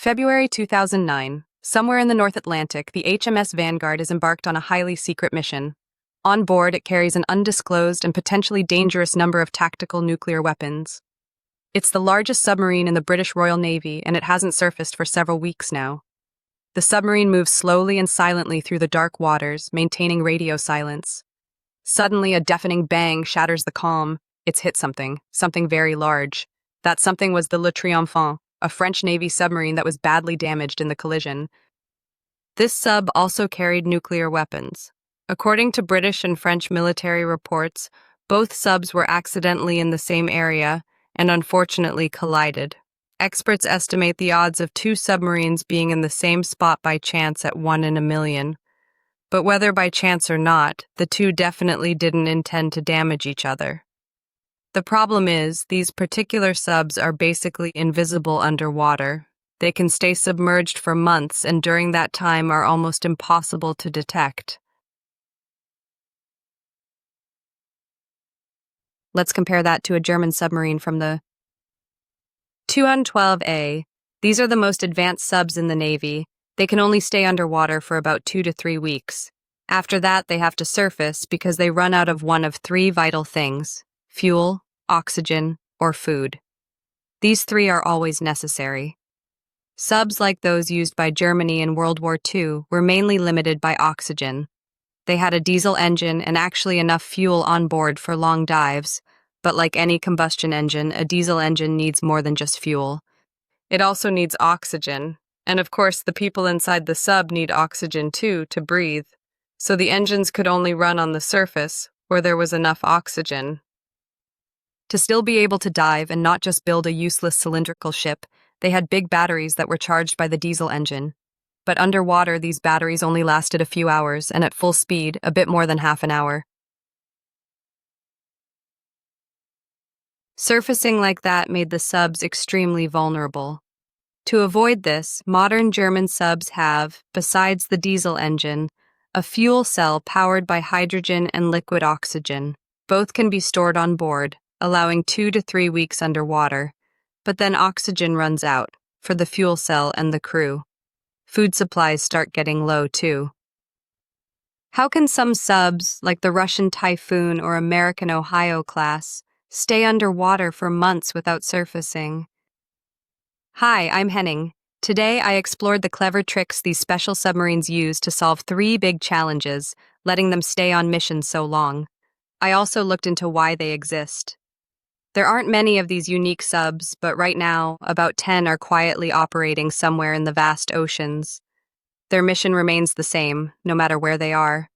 February 2009. Somewhere in the North Atlantic, the HMS Vanguard is embarked on a highly secret mission. On board, it carries an undisclosed and potentially dangerous number of tactical nuclear weapons. It's the largest submarine in the British Royal Navy, and it hasn't surfaced for several weeks now. The submarine moves slowly and silently through the dark waters, maintaining radio silence. Suddenly, a deafening bang shatters the calm. It's hit something very large. That something was the Triomphant, a French Navy submarine that was badly damaged in the collision. This sub also carried nuclear weapons. According to British and French military reports, both subs were accidentally in the same area and unfortunately collided. Experts estimate the odds of two submarines being in the same spot by chance at 1 in a million. But whether by chance or not, the two definitely didn't intend to damage each other. The problem is, these particular subs are basically invisible underwater. They can stay submerged for months and during that time are almost impossible to detect. Let's compare that to a German submarine from the 212A. These are the most advanced subs in the Navy. They can only stay underwater for about 2 to 3 weeks. After that, they have to surface because they run out of one of 3 vital things: fuel, oxygen, or food. These 3 are always necessary. Subs like those used by Germany in World War II were mainly limited by oxygen. They had a diesel engine and actually enough fuel on board for long dives, but like any combustion engine, a diesel engine needs more than just fuel. It also needs oxygen, and of course the people inside the sub need oxygen too to breathe, so the engines could only run on the surface where there was enough oxygen. To still be able to dive and not just build a useless cylindrical ship, they had big batteries that were charged by the diesel engine. But underwater, these batteries only lasted a few hours, and at full speed, a bit more than half an hour. Surfacing like that made the subs extremely vulnerable. To avoid this, modern German subs have, besides the diesel engine, a fuel cell powered by hydrogen and liquid oxygen. Both can be stored on board, allowing 2 to 3 weeks underwater, but then oxygen runs out for the fuel cell and the crew. Food supplies start getting low too. How can some subs, like the Russian Typhoon or American Ohio class, stay underwater for months without surfacing? Hi, I'm Henning. Today I explored the clever tricks these special submarines use to solve 3 big challenges, letting them stay on mission so long. I also looked into why they exist. There aren't many of these unique subs, but right now, about 10 are quietly operating somewhere in the vast oceans. Their mission remains the same, no matter where they are.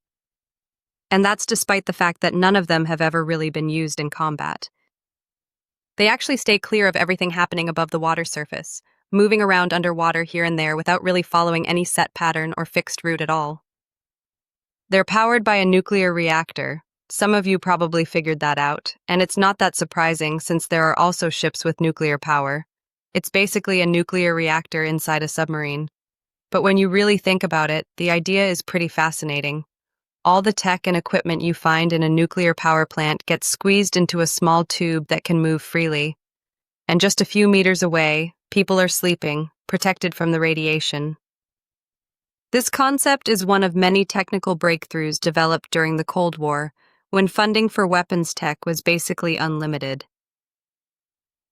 And that's despite the fact that none of them have ever really been used in combat. They actually stay clear of everything happening above the water surface, moving around underwater here and there without really following any set pattern or fixed route at all. They're powered by a nuclear reactor. Some of you probably figured that out, and it's not that surprising since there are also ships with nuclear power. It's basically a nuclear reactor inside a submarine. But when you really think about it, the idea is pretty fascinating. All the tech and equipment you find in a nuclear power plant gets squeezed into a small tube that can move freely. And just a few meters away, people are sleeping, protected from the radiation. This concept is one of many technical breakthroughs developed during the Cold War, when funding for weapons tech was basically unlimited.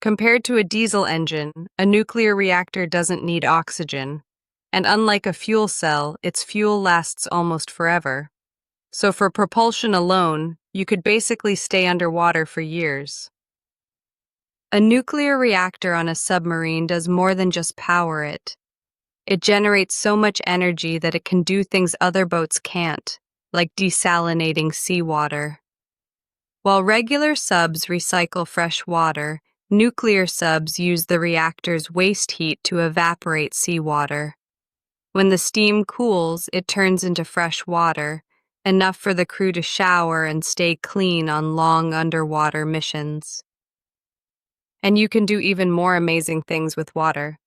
Compared to a diesel engine, a nuclear reactor doesn't need oxygen, and unlike a fuel cell, its fuel lasts almost forever. So for propulsion alone, you could basically stay underwater for years. A nuclear reactor on a submarine does more than just power it. It generates so much energy that it can do things other boats can't, like desalinating seawater. While regular subs recycle fresh water, nuclear subs use the reactor's waste heat to evaporate seawater. When the steam cools, it turns into fresh water, enough for the crew to shower and stay clean on long underwater missions. And you can do even more amazing things with water.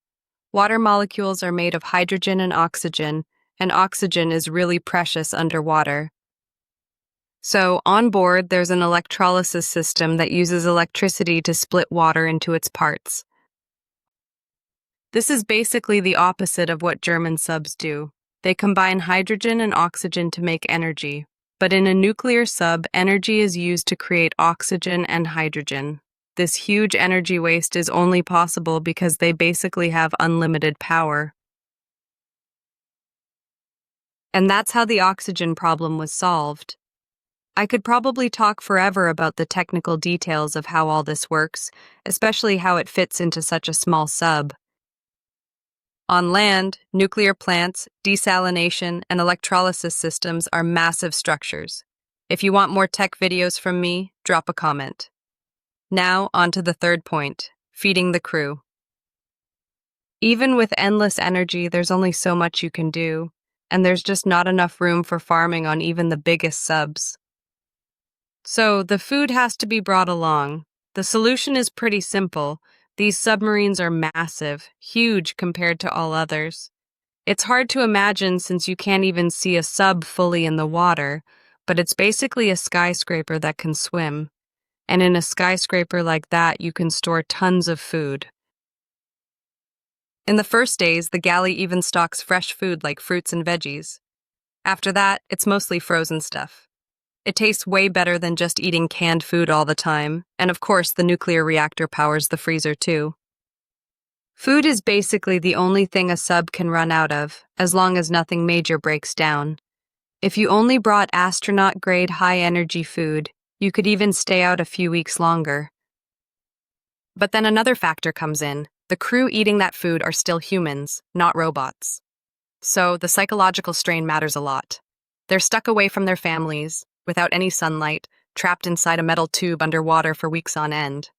Water molecules are made of hydrogen and oxygen is really precious underwater. So, on board, there's an electrolysis system that uses electricity to split water into its parts. This is basically the opposite of what German subs do. They combine hydrogen and oxygen to make energy. But in a nuclear sub, energy is used to create oxygen and hydrogen. This huge energy waste is only possible because they basically have unlimited power. And that's how the oxygen problem was solved. I could probably talk forever about the technical details of how all this works, especially how it fits into such a small sub. On land, nuclear plants, desalination, and electrolysis systems are massive structures. If you want more tech videos from me, drop a comment. Now, on to the third point, feeding the crew. Even with endless energy, there's only so much you can do, and there's just not enough room for farming on even the biggest subs. So, the food has to be brought along. The solution is pretty simple. These submarines are massive, huge compared to all others. It's hard to imagine since you can't even see a sub fully in the water, but it's basically a skyscraper that can swim. And in a skyscraper like that, you can store tons of food. In the first days, the galley even stocks fresh food like fruits and veggies. After that, it's mostly frozen stuff. It tastes way better than just eating canned food all the time, and of course the nuclear reactor powers the freezer too. Food is basically the only thing a sub can run out of, as long as nothing major breaks down. If you only brought astronaut-grade high-energy food, you could even stay out a few weeks longer. But then another factor comes in. The crew eating that food are still humans, not robots. So the psychological strain matters a lot. They're stuck away from their families, without any sunlight, trapped inside a metal tube underwater for weeks on end.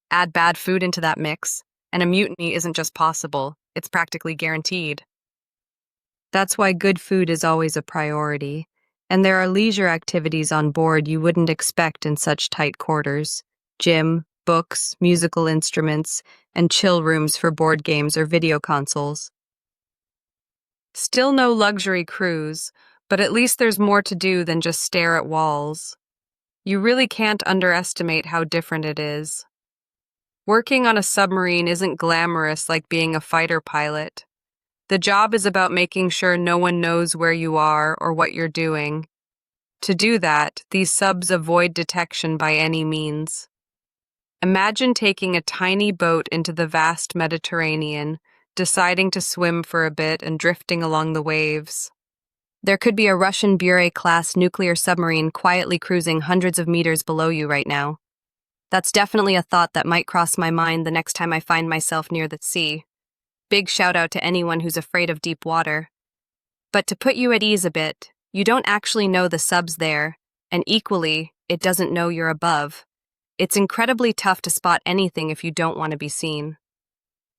Add bad food into that mix, and a mutiny isn't just possible, it's practically guaranteed. That's why good food is always a priority, and there are leisure activities on board you wouldn't expect in such tight quarters. Gym, books, musical instruments, and chill rooms for board games or video consoles. Still no luxury cruise, but at least there's more to do than just stare at walls. You really can't underestimate how different it is. Working on a submarine isn't glamorous like being a fighter pilot. The job is about making sure no one knows where you are or what you're doing. To do that, these subs avoid detection by any means. Imagine taking a tiny boat into the vast Mediterranean, deciding to swim for a bit and drifting along the waves. There could be a Russian Buret-class nuclear submarine quietly cruising hundreds of meters below you right now. That's definitely a thought that might cross my mind the next time I find myself near the sea. Big shout out to anyone who's afraid of deep water. But to put you at ease a bit, you don't actually know the sub's there, and equally, it doesn't know you're above. It's incredibly tough to spot anything if you don't want to be seen.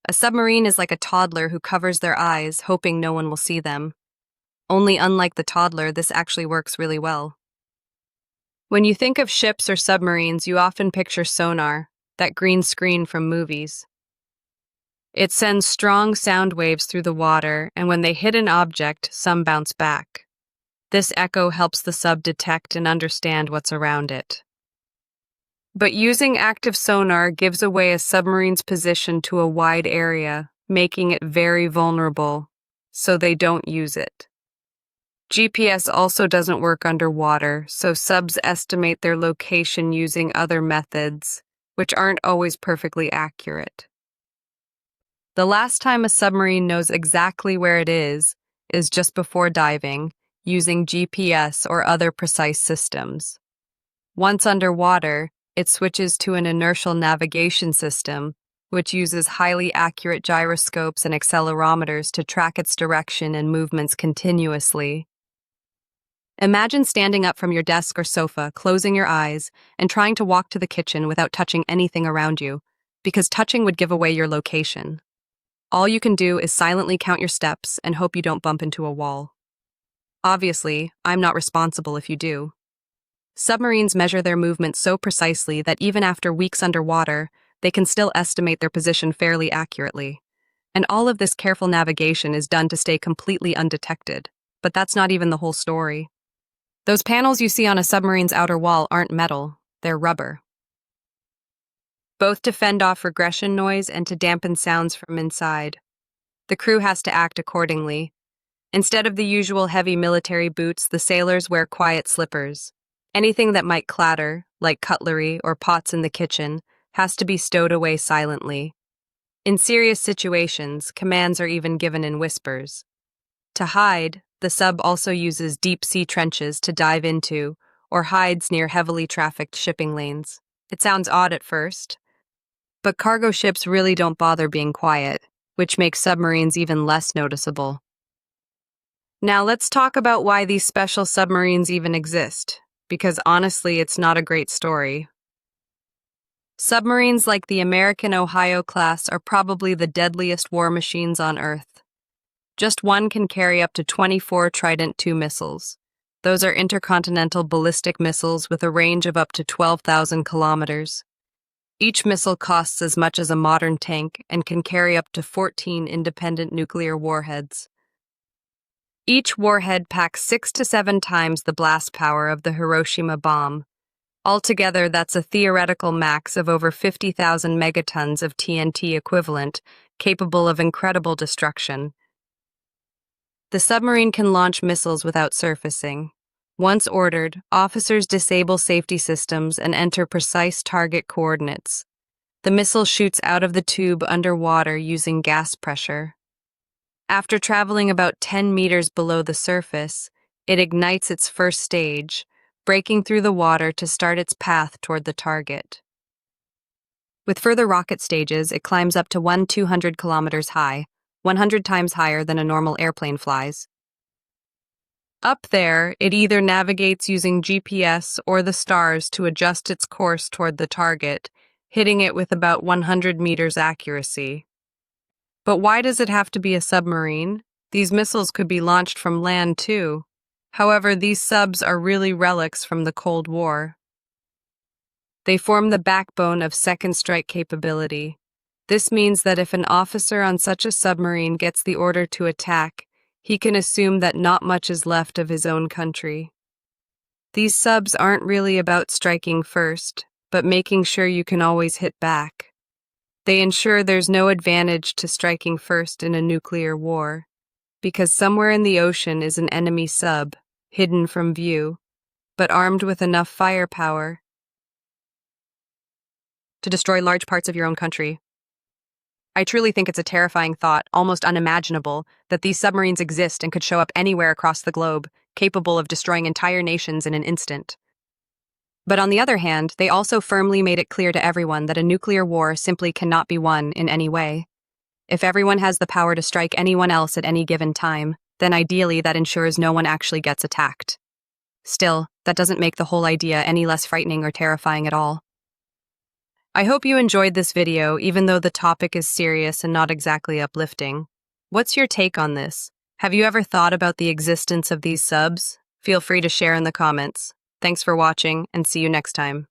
A submarine is like a toddler who covers their eyes, hoping no one will see them. Only unlike the toddler, this actually works really well. When you think of ships or submarines, you often picture sonar, that green screen from movies. It sends strong sound waves through the water, and when they hit an object, some bounce back. This echo helps the sub detect and understand what's around it. But using active sonar gives away a submarine's position to a wide area, making it very vulnerable, so they don't use it. GPS also doesn't work underwater, so subs estimate their location using other methods, which aren't always perfectly accurate. The last time a submarine knows exactly where it is just before diving, using GPS or other precise systems. Once underwater, it switches to an inertial navigation system, which uses highly accurate gyroscopes and accelerometers to track its direction and movements continuously. Imagine standing up from your desk or sofa, closing your eyes, and trying to walk to the kitchen without touching anything around you, because touching would give away your location. All you can do is silently count your steps and hope you don't bump into a wall. Obviously, I'm not responsible if you do. Submarines measure their movement so precisely that even after weeks underwater, they can still estimate their position fairly accurately. And all of this careful navigation is done to stay completely undetected. But that's not even the whole story. Those panels you see on a submarine's outer wall aren't metal, they're rubber. Both to fend off regression noise and to dampen sounds from inside. The crew has to act accordingly. Instead of the usual heavy military boots, the sailors wear quiet slippers. Anything that might clatter, like cutlery or pots in the kitchen, has to be stowed away silently. In serious situations, commands are even given in whispers. To hide, the sub also uses deep-sea trenches to dive into, or hides near heavily trafficked shipping lanes. It sounds odd at first, but cargo ships really don't bother being quiet, which makes submarines even less noticeable. Now let's talk about why these special submarines even exist, because honestly, it's not a great story. Submarines like the American Ohio class are probably the deadliest war machines on Earth. Just one can carry up to 24 Trident II missiles. Those are intercontinental ballistic missiles with a range of up to 12,000 kilometers. Each missile costs as much as a modern tank and can carry up to 14 independent nuclear warheads. Each warhead packs 6 to 7 times the blast power of the Hiroshima bomb. Altogether, that's a theoretical max of over 50,000 megatons of TNT equivalent, capable of incredible destruction. The submarine can launch missiles without surfacing. Once ordered, officers disable safety systems and enter precise target coordinates. The missile shoots out of the tube underwater using gas pressure. After traveling about 10 meters below the surface, it ignites its first stage, breaking through the water to start its path toward the target. With further rocket stages, it climbs up to 200 kilometers high, 100 times higher than a normal airplane flies. Up there, it either navigates using GPS or the stars to adjust its course toward the target, hitting it with about 100 meters accuracy. But why does it have to be a submarine? These missiles could be launched from land too. However, these subs are really relics from the Cold War. They form the backbone of second strike capability. This means that if an officer on such a submarine gets the order to attack, he can assume that not much is left of his own country. These subs aren't really about striking first, but making sure you can always hit back. They ensure there's no advantage to striking first in a nuclear war, because somewhere in the ocean is an enemy sub, hidden from view, but armed with enough firepower to destroy large parts of your own country. I truly think it's a terrifying thought, almost unimaginable, that these submarines exist and could show up anywhere across the globe, capable of destroying entire nations in an instant. But on the other hand, they also firmly made it clear to everyone that a nuclear war simply cannot be won in any way. If everyone has the power to strike anyone else at any given time, then ideally that ensures no one actually gets attacked. Still, that doesn't make the whole idea any less frightening or terrifying at all. I hope you enjoyed this video, even though the topic is serious and not exactly uplifting. What's your take on this? Have you ever thought about the existence of these subs? Feel free to share in the comments. Thanks for watching, and see you next time.